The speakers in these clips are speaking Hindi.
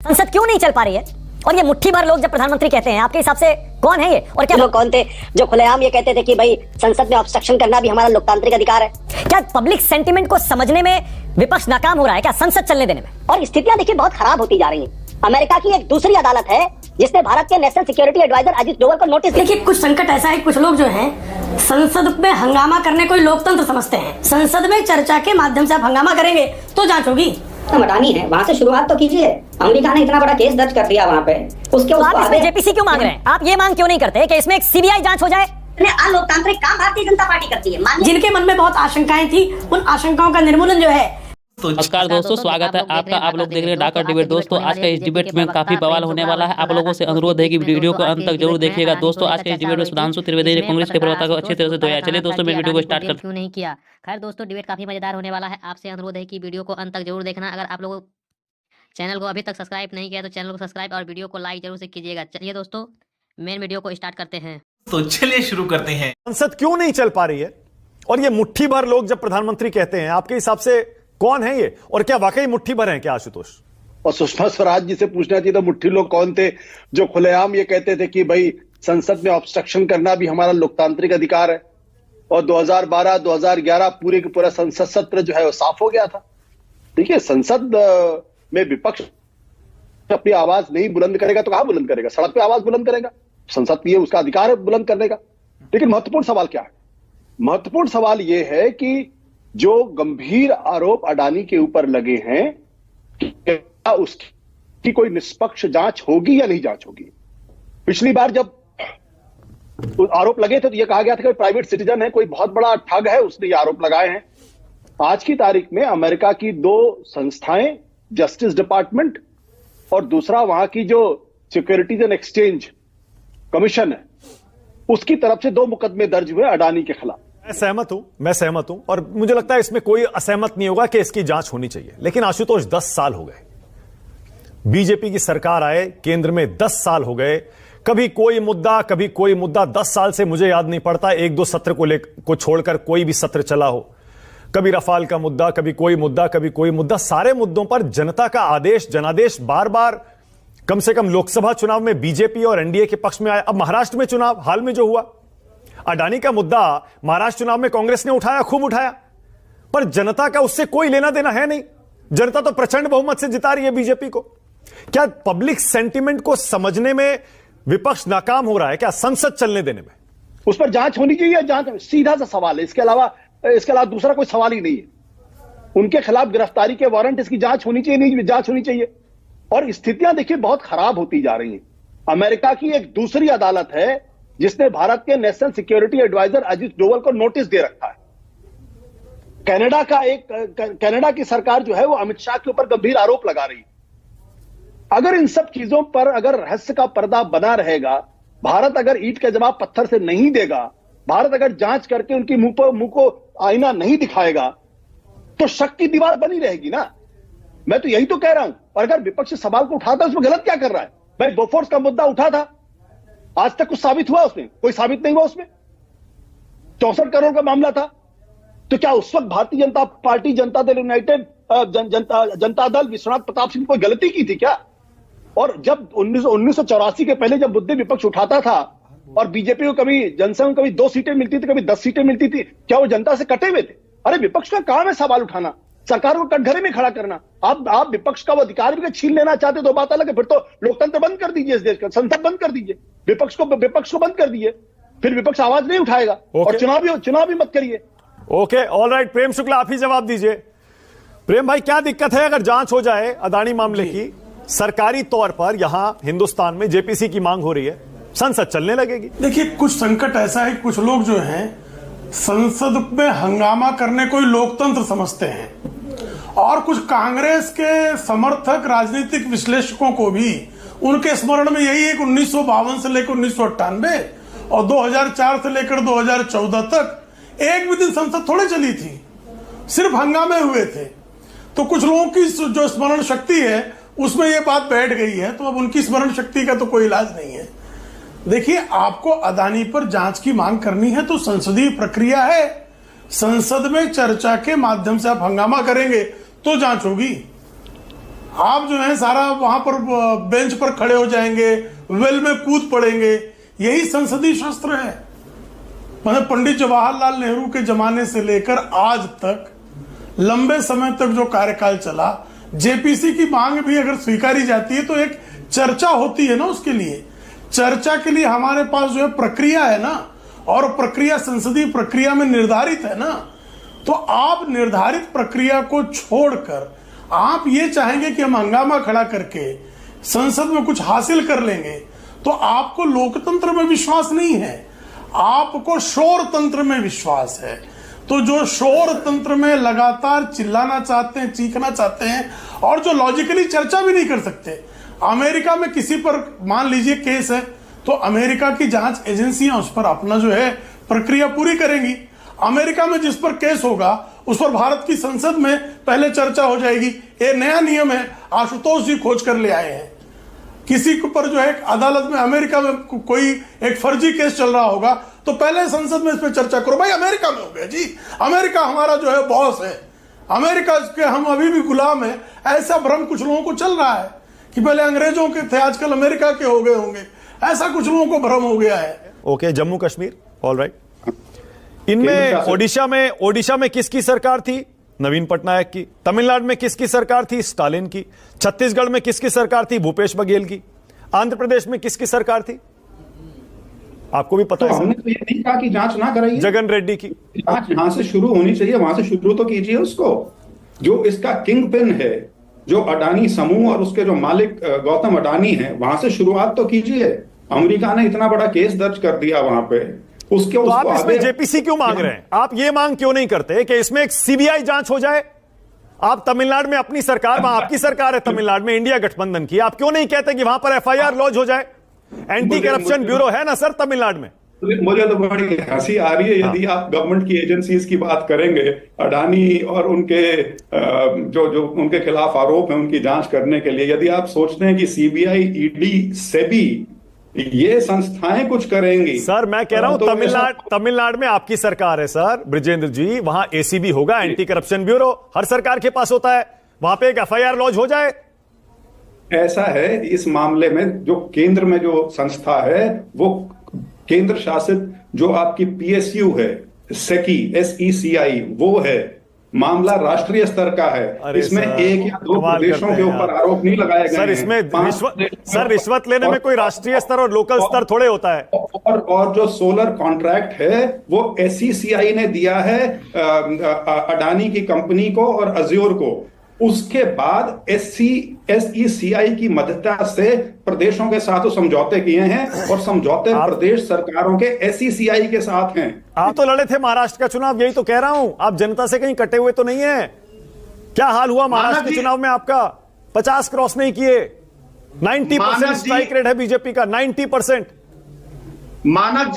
संसद क्यों नहीं चल पा रही है? और ये मुट्ठी भर लोग जब प्रधानमंत्री कहते हैं, आपके हिसाब से कौन है ये? और क्या लोग कौन थे जो खुलेआम ये कहते थे कि भाई संसद में ऑब्स्ट्रक्शन करना भी हमारा लोकतांत्रिक अधिकार है? क्या पब्लिक सेंटिमेंट को समझने में विपक्ष नाकाम हो रहा है क्या संसद चलने देने में? और स्थितियां देखिए बहुत खराब होती जा रही हैं। अमेरिका की एक दूसरी अदालत है जिसने भारत के national security adviser Ajit Doval को नोटिस दिया। देखिए, कुछ संकट ऐसा है, कुछ लोग जो हैं संसद में हंगामा करने को लोकतंत्र समझते हैं। संसद में चर्चा के माध्यम से आप हंगामा करेंगे तो जांच होगी। अडानी है, वहाँ से शुरुआत तो कीजिए। अमेरिका ने इतना बड़ा केस दर्ज कर दिया वहाँ पे, उसके तो आप इसमें जेपीसी क्यों मांग रहे हैं? आप ये मांग क्यों नहीं करते कि इसमें एक सीबीआई जांच हो जाए? अलोकतांत्रिक काम भारतीय जनता पार्टी करती है। जिनके मन में बहुत आशंकाएं थी, उन आशंकाओं का निर्मूलन जो है। नमस्कार दोस्तों, स्वागत है आपका। आप लोग देख रहे हैं डाकर डिबेट। दोस्तों, आज का इस डिबेट में काफी बवाल होने वाला है। आप लोगों से अनुरोध है कि वीडियो को अंत तक जरूर देखिएगा। दोस्तों, आज के इस डिबेट में सुधांशु त्रिवेदी ने कांग्रेस के प्रवक्ता को अच्छी तरह से धोया। चलिए दोस्तों, मैं वीडियो को स्टार्ट करता हूं। क्यों नहीं किया? खैर दोस्तों, डिबेट काफी मजेदार होने वाला है। आपसे अनुरोध है कि वीडियो को अंत तक जरूर देखना। अगर आप लोग चैनल को अभी तक सब्सक्राइब नहीं किया तो चैनल को सब्सक्राइब और वीडियो को लाइक जरूर से कीजिएगा। चलिए दोस्तों, मेन वीडियो को स्टार्ट करते हैं। तो चलिए शुरू करते हैं। संसद क्यों नहीं चल पा रही है? और ये मुट्ठी भर लोग जब प्रधानमंत्री कहते हैं, आपके हिसाब से कौन है ये? और क्या वाकई मुट्ठी भर हैं क्या आशुतोष? और सुषमा स्वराज जी से पूछना चाहिए था मुट्ठी लोग कौन थे जो खुलेआम ये कहते थे कि भाई संसद में ऑब्स्ट्रक्शन करना भी हमारा लोकतांत्रिक अधिकार है। और 2012-2011 पूरे का पूरा संसद सत्र जो है वो साफ हो गया था। देखिए, संसद में विपक्ष अपनी आवाज नहीं बुलंद करेगा तो कहां बुलंद करेगा? सड़क पे आवाज बुलंद करेगा। संसद ये उसका अधिकार है बुलंद करने का। लेकिन महत्वपूर्ण सवाल क्या है? महत्वपूर्ण सवाल यह है कि जो गंभीर आरोप अडानी के ऊपर लगे हैं, क्या उसकी कोई निष्पक्ष जांच होगी या नहीं जांच होगी? पिछली बार जब आरोप लगे थे तो यह कहा गया था कि प्राइवेट सिटीजन है, कोई बहुत बड़ा ठग है, उसने ये आरोप लगाए हैं। आज की तारीख में अमेरिका की दो संस्थाएं, जस्टिस डिपार्टमेंट और दूसरा वहां की जो सिक्योरिटीज एंड एक्सचेंज कमीशन है, उसकी तरफ से 2 मुकदमे दर्ज हुए अडानी के खिलाफ। मैं सहमत हूं और मुझे लगता है इसमें कोई असहमत नहीं होगा कि इसकी जांच होनी चाहिए। लेकिन आशुतोष, 10 साल हो गए बीजेपी की सरकार आए, केंद्र में 10 साल हो गए, कभी कोई मुद्दा 10 साल से मुझे याद नहीं पड़ता 1-2 सत्र को छोड़कर कोई भी सत्र चला हो। कभी रफाल का मुद्दा, कभी कोई मुद्दा, सारे मुद्दों पर जनता का आदेश जनादेश बार बार, कम से कम लोकसभा चुनाव में बीजेपी और एनडीए के पक्ष में आया। अब महाराष्ट्र में चुनाव हाल में जो हुआ, अडानी का मुद्दा महाराष्ट्र चुनाव में कांग्रेस ने उठाया, खूब उठाया, पर जनता का उससे कोई लेना देना है नहीं। जनता तो प्रचंड बहुमत से जिता रही है बीजेपी को। क्या पब्लिक सेंटिमेंट को समझने में विपक्ष नाकाम हो रहा है क्या संसद चलने देने में? उस पर जांच होनी चाहिए। जांच सीधा सा सवाल है, इसके अलावा दूसरा कोई सवाल ही नहीं है। उनके खिलाफ गिरफ्तारी के वारंट, इसकी जांच होनी चाहिए, नहीं जांच होनी चाहिए। और स्थितियां देखिए बहुत खराब होती जा रही हैं। अमेरिका की एक दूसरी अदालत है जिसने भारत के national security adviser Ajit Doval को नोटिस दे रखा है। कनाडा की सरकार जो है वो अमित शाह के ऊपर गंभीर आरोप लगा रही है। अगर इन सब चीजों पर अगर रहस्य का पर्दा बना रहेगा, भारत अगर ईंट का जवाब पत्थर से नहीं देगा, भारत अगर जांच करके उनकी मुंह को आईना नहीं दिखाएगा, तो शक की दीवार बनी रहेगी ना। मैं तो यही तो कह रहा हूं। और अगर विपक्ष सवाल को उठाता है, उसमें गलत क्या कर रहा है? भाई बोफोर्स का मुद्दा उठा था, आज तक कुछ साबित हुआ उसमें? कोई साबित नहीं हुआ उसमें। 64 करोड़ का मामला था। तो क्या उस वक्त भारतीय जनता पार्टी, जनता दल यूनाइटेड, जनता दल विश्वनाथ प्रताप सिंह कोई गलती की थी क्या? और जब 1984 के पहले जब मुद्दे विपक्ष उठाता था और बीजेपी को कभी जनसंघ को कभी 2 सीटें मिलती थी, कभी 10 सीटें मिलती थी, क्या वो जनता से कटे हुए थे? अरे विपक्ष का काम है सवाल उठाना, सरकार को कटघरे में खड़ा करना। आप विपक्ष का वो अधिकार भी छीन लेना चाहते तो बात अलग है। फिर तो लोकतंत्र बंद कर दीजिए, इस देश का संसद बंद कर दीजिए, विपक्ष को बंद कर दीजिए, फिर विपक्ष आवाज नहीं उठाएगा। और चुनाव भी मत करिए। Okay, all right. Prem Shukla, आप ही जवाब दीजिए। प्रेम भाई, क्या दिक्कत है अगर जांच हो जाए अडानी मामले की? सरकारी तौर पर यहां हिंदुस्तान में जेपीसी की मांग हो रही है, संसद चलने लगेगी। देखिए, कुछ संकट ऐसा है, कुछ लोग जो हैं संसद में हंगामा करने को ही लोकतंत्र समझते हैं। और कुछ कांग्रेस के समर्थक राजनीतिक विश्लेषकों को भी उनके स्मरण में यही है कि 1952 से लेकर 1998 और 2004 से लेकर 2014 तक एक भी दिन संसद थोड़े चली थी, सिर्फ हंगामे हुए थे। तो कुछ लोगों की जो स्मरण शक्ति है उसमें यह बात बैठ गई है, तो अब उनकी स्मरण शक्ति का तो कोई इलाज नहीं है। देखिए, आपको अडानी पर जांच की मांग करनी है तो संसदीय प्रक्रिया है। संसद में चर्चा के माध्यम से आप हंगामा करेंगे तो जांच होगी। आप जो है सारा वहां पर बेंच पर खड़े हो जाएंगे, वेल में कूद पड़ेंगे। यही संसदीय शस्त्र है। मतलब पंडित जवाहरलाल नेहरू के जमाने से लेकर आज तक लंबे समय तक जो कार्यकाल चला, जेपीसी की मांग भी अगर स्वीकारी जाती है तो एक चर्चा होती है ना, उसके लिए चर्चा के लिए हमारे पास जो है प्रक्रिया है ना, और प्रक्रिया संसदीय प्रक्रिया में निर्धारित है ना। तो आप निर्धारित प्रक्रिया को छोड़कर आप ये चाहेंगे कि हम हंगामा खड़ा करके संसद में कुछ हासिल कर लेंगे, तो आपको लोकतंत्र में विश्वास नहीं है, आपको शोर तंत्र में विश्वास है। तो जो शोर तंत्र में लगातार चिल्लाना चाहते हैं, चीखना चाहते हैं, और जो लॉजिकली चर्चा भी नहीं कर सकते। अमेरिका में किसी पर मान लीजिए केस है, तो अमेरिका की जांच एजेंसियां उस पर अपना जो है प्रक्रिया पूरी करेंगी। अमेरिका में जिस पर केस होगा उस पर भारत की संसद में पहले चर्चा हो जाएगी। ये नया नियम है, आशुतोष जी खोज कर ले आए हैं। किसी पर जो है अदालत में, अमेरिका में कोई एक फर्जी केस चल रहा होगा तो पहले संसद में इस पर चर्चा करो। भाई अमेरिका में हो गया जी, अमेरिका हमारा जो है बॉस है, अमेरिका के हम अभी भी गुलाम है, ऐसा भ्रम कुछ लोगों को चल रहा है कि पहले अंग्रेजों के थे आजकल अमेरिका के हो गए होंगे, ऐसा कुछ लोगों को भ्रम हो गया है। Okay, Jammu Kashmir, alright. इनमें ओडिशा में किसकी सरकार थी? नवीन पटनायक की। तमिलनाडु में किसकी सरकार थी? स्टालिन की। छत्तीसगढ़ में किसकी सरकार थी? भूपेश बघेल की। आंध्र प्रदेश में किसकी सरकार थी? आपको भी पता है। हमने तो ये नहीं कहा कि जांच ना कराइए, जगन रेड्डी की। जांच यहां से शुरू होनी चाहिए, वहां से शुरू तो कीजिए उसको। जो इसका किंग पिन है, जो अडानी समूह और उसके जो मालिक गौतम अडानी है, वहां से शुरुआत तो कीजिए। अमेरिका ने इतना बड़ा केस दर्ज कर दिया वहां पे, उसके तो आप इसमें जेपीसी क्यों मांग रहे हैं? आप ये मांग क्यों नहीं करते कि इसमें एक सीबीआई जांच हो जाए? आप तमिलनाडु में अपनी सरकार, वहां आपकी सरकार है तमिलनाडु में, इंडिया गठबंधन की, आप क्यों नहीं कहते कि वहां पर एफआईआर लॉन्च हो जाए? एंटी करप्शन ब्यूरो है ना सर तमिलनाडु में। मुझे तो बड़ी हंसी आ रही है। यदि आप गवर्नमेंट की एजेंसीज की बात करेंगे, अडानी और उनके जो उनके खिलाफ आरोप है उनकी जांच करने के लिए, यदि आप सोचते हैं कि सीबीआई, ईडी, सेबी ये संस्थाएं कुछ करेंगी। सर मैं कह रहा हूं तमिलनाडु में आपकी सरकार है सर ब्रिजेंद्र जी, वहां एसीबी होगा, एंटी करप्शन ब्यूरो, हर सरकार के पास होता है, वहां पे एक एफआईआर लॉन्च हो जाए। ऐसा है, इस मामले में जो केंद्र में जो संस्था है वो केंद्र शासित जो आपकी पीएसयू है, सेकी, SECI, वो है। मामला राष्ट्रीय स्तर का है। इसमें एक या दो प्रदेशों के ऊपर आरोप नहीं लगाए गए सर। इसमें रिश्वत लेने में कोई राष्ट्रीय स्तर और लोकल स्तर थोड़े होता है। और जो सोलर कॉन्ट्रैक्ट है वो SECI ने दिया है अडानी की कंपनी को और अज्योर को। उसके बाद SECI की मदद से प्रदेशों के साथ समझौते किए हैं, और समझौते प्रदेश सरकारों के SECI के साथ हैं। आप तो लड़े थे महाराष्ट्र का चुनाव, यही तो कह रहा हूं। आप जनता से कहीं कटे हुए तो नहीं है। क्या हाल हुआ महाराष्ट्र के चुनाव में आपका? 50 क्रॉस नहीं किए। 90% स्ट्राइक रेट है बीजेपी का, 90%। मानक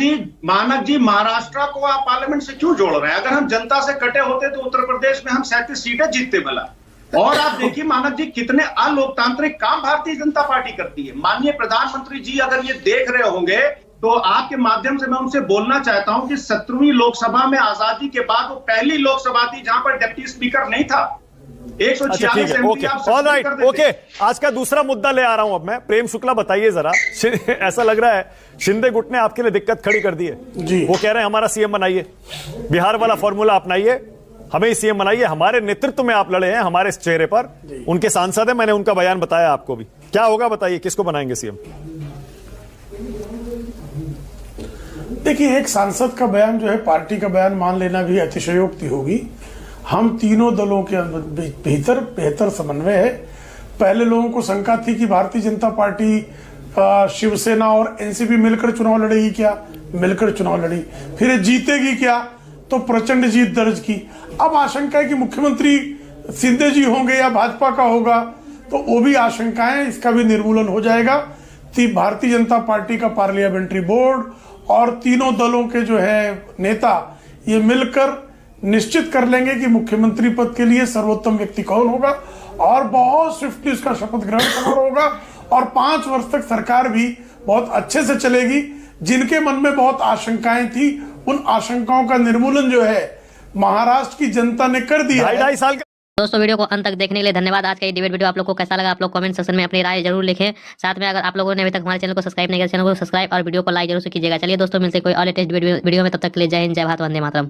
जी महाराष्ट्र को आप पार्लियामेंट से क्यों जोड़ रहे हैं? अगर हम जनता से कटे होते तो उत्तर प्रदेश में हम 37 सीटें जीतते भला। और आप देखिए मानक जी, कितने अलोकतांत्रिक काम भारतीय जनता पार्टी करती है। माननीय प्रधानमंत्री जी अगर ये देख रहे होंगे तो आपके माध्यम से मैं उनसे बोलना चाहता हूं कि 17वीं लोकसभा में आजादी के बाद वो पहली लोकसभा थी जहां पर डिप्टी स्पीकर नहीं था। 146 एमपी आप सस्पेंड कर देते। ओके, आज का दूसरा मुद्दा ले आ रहा हूं अब मैं। प्रेम शुक्ला बताइए जरा, ऐसा लग रहा है शिंदे गुट ने आपके लिए दिक्कत खड़ी कर दी है। वो कह रहे हैं हमारा सीएम बनाइए, बिहार वाला फॉर्मूला अपनाइए, हमें ही सीएम बनाइए। हमारे नेतृत्व में आप लड़े हैं, हमारे इस चेहरे पर। उनके सांसद हैं, मैंने उनका बयान बताया आपको भी। क्या होगा बताइए, किसको बनाएंगे सीएम? देखिए, एक सांसद का बयान जो है पार्टी का बयान मान लेना भी अतिशयोक्ति होगी। हम तीनों दलों के भीतर बेहतर समन्वय है। पहले लोगों को शंका थी कि भारतीय जनता पार्टी, शिवसेना और एनसीपी मिलकर चुनाव लड़ेगी क्या? मिलकर चुनाव लड़ी। फिर जीतेगी क्या? तो प्रचंड जीत दर्ज की। अब आशंका है कि मुख्यमंत्री शिंदे जी होंगे या भाजपा का होगा, तो वो भी आशंकाएं, इसका भी निर्मूलन हो जाएगा। भारतीय जनता पार्टी का पार्लियामेंट्री बोर्ड और तीनों दलों के जो है नेता ये मिलकर निश्चित कर लेंगे कि मुख्यमंत्री पद के लिए सर्वोत्तम व्यक्ति कौन होगा, और बहुत स्विफ्टली उसका शपथ ग्रहण समारोह होगा, और 5 वर्ष तक सरकार भी बहुत अच्छे से चलेगी। जिनके मन में बहुत आशंकाएं थी, उन आशंकाओं का निर्मूलन जो है महाराष्ट्र की जनता ने कर दिया है। 2.5 साल दोस्तों वीडियो को अंत तक देखने के लिए धन्यवाद। आज का ये डिबेट वीडियो आप लोग को कैसा लगा आप लोग कमेंट सेक्शन में अपनी राय जरूर लिखें। साथ में अगर आप लोगों ने अभी तक हमारे चैनल को सब्सक्राइब नहीं किया, चैनल को सब्सक्राइब और वीडियो को लाइक जरूर से कीजिएगा। चलिए दोस्तों मिलते हैं कोई और लेटेस्ट वीडियो में, तब तक के लिए जय हिंद, जय भारत, वंदे मातरम।